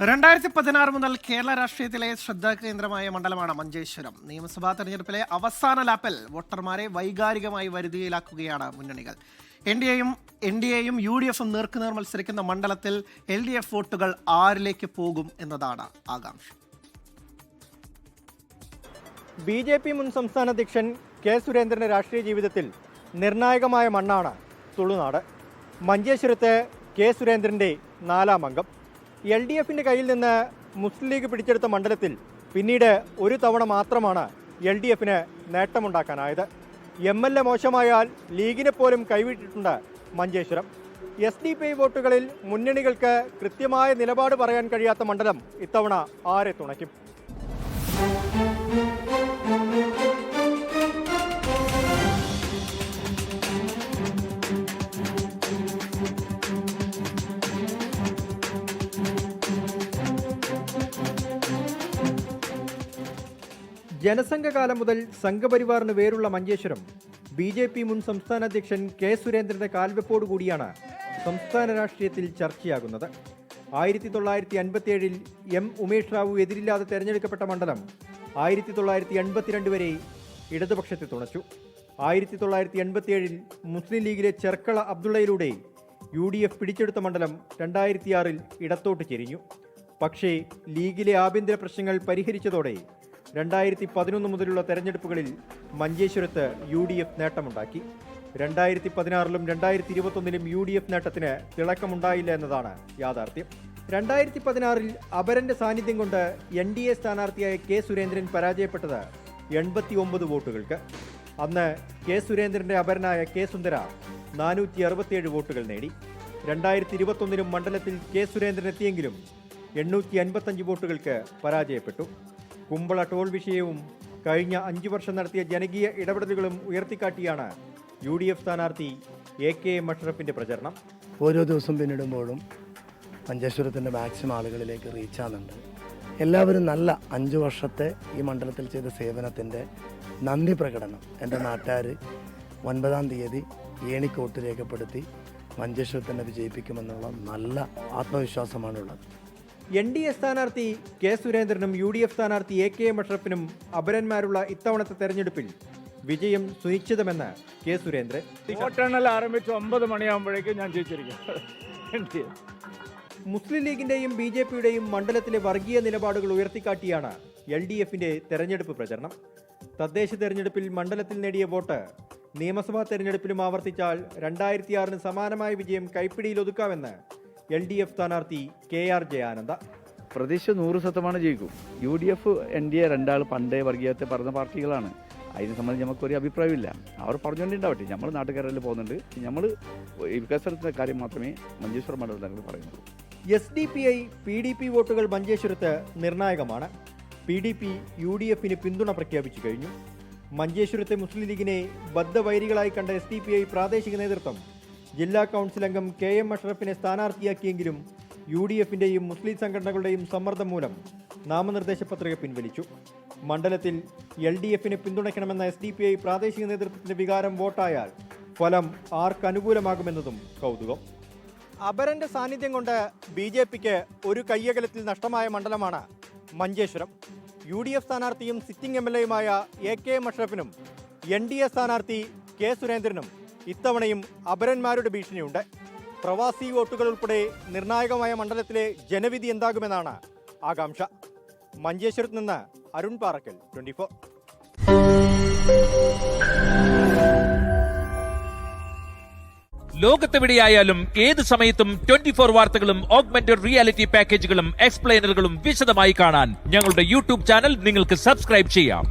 2016 മുതൽ കേരള രാഷ്ട്രീയത്തിലെ ശ്രദ്ധാകേന്ദ്രമായ മണ്ഡലമാണ് മഞ്ചേശ്വരം. നിയമസഭാ തെരഞ്ഞെടുപ്പിലെ അവസാന ലാപ്പിൽ വോട്ടർമാരെ വൈകാരികമായി വരുതിയിലാക്കുകയാണ് മുന്നണികൾ. എൻ ഡി എയും യു ഡി എഫും നേർക്കുനേർ മത്സരിക്കുന്ന മണ്ഡലത്തിൽ LDF വോട്ടുകൾ ആരിലേക്ക് പോകും എന്നതാണ് ആകാംക്ഷ. BJP മുൻ സംസ്ഥാന അധ്യക്ഷൻ കെ സുരേന്ദ്രന്റെ രാഷ്ട്രീയ ജീവിതത്തിൽ നിർണായകമായ മണ്ണാണ് തുളുനാട്. മഞ്ചേശ്വരത്ത് കെ സുരേന്ദ്രന്റെ 4ാം അംഗം. LDFിന്റെ കയ്യിൽ നിന്ന് മുസ്ലിം ലീഗ് പിടിച്ചെടുത്ത മണ്ഡലത്തിൽ പിന്നീട് ഒരു തവണ മാത്രമാണ് LDFിന് നേട്ടമുണ്ടാക്കാനായത്. MLA മോശമായാൽ ലീഗിനെ പോലും കൈവിട്ടിട്ടുണ്ട് മഞ്ചേശ്വരം. SDP വോട്ടുകളിൽ മുന്നണികൾക്ക് കൃത്യമായ നിലപാട് പറയാൻ കഴിയാത്ത മണ്ഡലം ഇത്തവണ ആരെ തുണയ്ക്കും? ജനസംഘകാലം മുതൽ സംഘപരിവാറിന് വേരുള്ള മഞ്ചേശ്വരം BJP മുൻ സംസ്ഥാന അധ്യക്ഷൻ കെ സുരേന്ദ്രന്റെ കാൽവെപ്പോടുകൂടിയാണ് സംസ്ഥാന രാഷ്ട്രീയത്തിൽ ചർച്ചയാകുന്നത്. 1957 M ഉമേഷ് റാവു എതിരില്ലാതെ തെരഞ്ഞെടുക്കപ്പെട്ട മണ്ഡലം 1982 വരെ ഇടതുപക്ഷത്തെ തുണച്ചു. 1987 മുസ്ലിം ലീഗിലെ ചെർക്കള അബ്ദുള്ളയിലൂടെ UDF പിടിച്ചെടുത്ത മണ്ഡലം 2006 ഇടത്തോട്ട് ചെരിഞ്ഞു. പക്ഷേ ലീഗിലെ ആഭ്യന്തര പ്രശ്നങ്ങൾ പരിഹരിച്ചതോടെ 2011 മുതലുള്ള തെരഞ്ഞെടുപ്പുകളിൽ മഞ്ചേശ്വരത്ത് UDF നേട്ടമുണ്ടാക്കി. 2016 2021 UDF നേട്ടത്തിന് തിളക്കമുണ്ടായില്ല എന്നതാണ് യാഥാർത്ഥ്യം. 2016 അപരന്റെ സാന്നിധ്യം കൊണ്ട് NDA സ്ഥാനാർത്ഥിയായ കെ സുരേന്ദ്രൻ പരാജയപ്പെട്ടത് 89 വോട്ടുകൾക്ക്. അന്ന് കെ സുരേന്ദ്രന്റെ അപരനായ കെ സുന്ദര 467 വോട്ടുകൾ നേടി. 2021 മണ്ഡലത്തിൽ കെ സുരേന്ദ്രൻ എത്തിയെങ്കിലും 855 വോട്ടുകൾക്ക് പരാജയപ്പെട്ടു. കുമ്പള ടോൾ വിഷയവും കഴിഞ്ഞ 5 വർഷം നടത്തിയ ജനകീയ ഇടപെടലുകളും ഉയർത്തിക്കാട്ടിയാണ് UDF സ്ഥാനാർത്ഥി AK അഷ്റഫിന്റെ പ്രചരണം. ഓരോ ദിവസം പിന്നിടുമ്പോഴും മഞ്ചേശ്വരത്തിൻ്റെ മാക്സിമം ആളുകളിലേക്ക് റീച്ച് ആകുന്നുണ്ട്. എല്ലാവരും നല്ല 5 വർഷത്തെ ഈ മണ്ഡലത്തിൽ ചെയ്ത സേവനത്തിൻ്റെ നന്ദി പ്രകടനം എൻ്റെ നാട്ടുകാർ 9-ാം തീയതി ഏണിക്കോട്ട് രേഖപ്പെടുത്തി മഞ്ചേശ്വരത്തിനെ വിജയിപ്പിക്കുമെന്നുള്ള നല്ല ആത്മവിശ്വാസമാണുള്ളത്. NDA സ്ഥാനാർത്ഥി കെ സുരേന്ദ്രനും UDF സ്ഥാനാർത്ഥി AK അഷ്റഫിനും അപരന്മാരുള്ള ഇത്തവണത്തെ തെരഞ്ഞെടുപ്പിൽ വിജയം സുനിശ്ചിതമെന്ന് കെ സുരേന്ദ്രൻ. വോട്ടെണ്ണൽ ആരംഭിച്ച് 9 മണിയാകുമ്പോഴേക്കും ഞാൻ ജയിച്ചിരിക്കും. മുസ്ലിം ലീഗിന്റെയും BJPയുടെയും മണ്ഡലത്തിലെ വർഗീയ നിലപാടുകൾ ഉയർത്തിക്കാട്ടിയാണ് LDFിന്റെ തെരഞ്ഞെടുപ്പ് പ്രചരണം. തദ്ദേശ തെരഞ്ഞെടുപ്പിൽ മണ്ഡലത്തിൽ നേടിയ വോട്ട് നിയമസഭാ തെരഞ്ഞെടുപ്പിലും ആവർത്തിച്ചാൽ 2006 സമാനമായ വിജയം കൈപ്പിടിയിലൊതുക്കാമെന്ന് LDF സ്ഥാനാർത്ഥി KR ജയാനന്ദ. പ്രതീക്ഷ 100% ജയിക്കും. UDF NDA രണ്ടാൾ പണ്ടേ വർഗീയത്തെ പറഞ്ഞ പാർട്ടികളാണ്. അതിനെ സംബന്ധിച്ച് നമുക്കൊരു അഭിപ്രായമില്ല. അവർ പറഞ്ഞുകൊണ്ടുണ്ടാവട്ടെ. നമ്മൾ നാട്ടുകാരെല്ലാം പോകുന്നുണ്ട്. നമ്മൾ വികസനത്തിൻ്റെ കാര്യം മാത്രമേ മഞ്ചേശ്വരം മണ്ഡലത്തിൽ പറയുന്നുള്ളൂ. SDPI PDP വോട്ടുകൾ മഞ്ചേശ്വരത്ത് നിർണായകമാണ്. PDP UDFിന് പിന്തുണ പ്രഖ്യാപിച്ചു കഴിഞ്ഞു. മഞ്ചേശ്വരത്തെ മുസ്ലിം ലീഗിനെ ബദ്ധവൈരികളായി കണ്ട SDPI പ്രാദേശിക നേതൃത്വം ജില്ലാ കൗൺസിൽ അംഗം KM അഷ്റഫിനെ സ്ഥാനാർത്ഥിയാക്കിയെങ്കിലും UDFിന്റെയും മുസ്ലിം സംഘടനകളുടെയും സമ്മർദ്ദം മൂലം നാമനിർദ്ദേശ പത്രിക പിൻവലിച്ചു. മണ്ഡലത്തിൽ LDFിനെ പിന്തുണയ്ക്കണമെന്ന SDPI പ്രാദേശിക നേതൃത്വത്തിന്റെ വികാരം വോട്ടായാൽ ഫലം ആർക്കനുകൂലമാകുമെന്നതും കൗതുകം. അപരന്റെ സാന്നിധ്യം കൊണ്ട് BJPക്ക് ഒരു കയ്യകലത്തിൽ നഷ്ടമായ മണ്ഡലമാണ് മഞ്ചേശ്വരം. UDF സ്ഥാനാർത്ഥിയും സിറ്റിംഗ് MLAയുമായ AK അഷ്റഫിനും NDA സ്ഥാനാർത്ഥി കെ സുരേന്ദ്രനും ഇത്തവണയും അപരന്മാരുടെ ഭീഷണിയുണ്ട്. പ്രവാസി വോട്ടുകൾ ഉൾപ്പെടെ നിർണായകമായ മണ്ഡലത്തിലെ ജനവിധി എന്താകുമെന്നാണ് ആകാംക്ഷ. മഞ്ചേശ്വരത്ത് നിന്ന് അരുൺ പാറക്കൽ, 24. ലോകത്തെവിടെയായാലും ഏത് സമയത്തും 24 വാർത്തകളും ഓഗ്മെന്റഡ് റിയാലിറ്റി പാക്കേജുകളും എക്സ്പ്ലെയിനറുകളും വിശദമായി കാണാൻ ഞങ്ങളുടെ YouTube ചാനൽ നിങ്ങൾക്ക് സബ്സ്ക്രൈബ് ചെയ്യാം.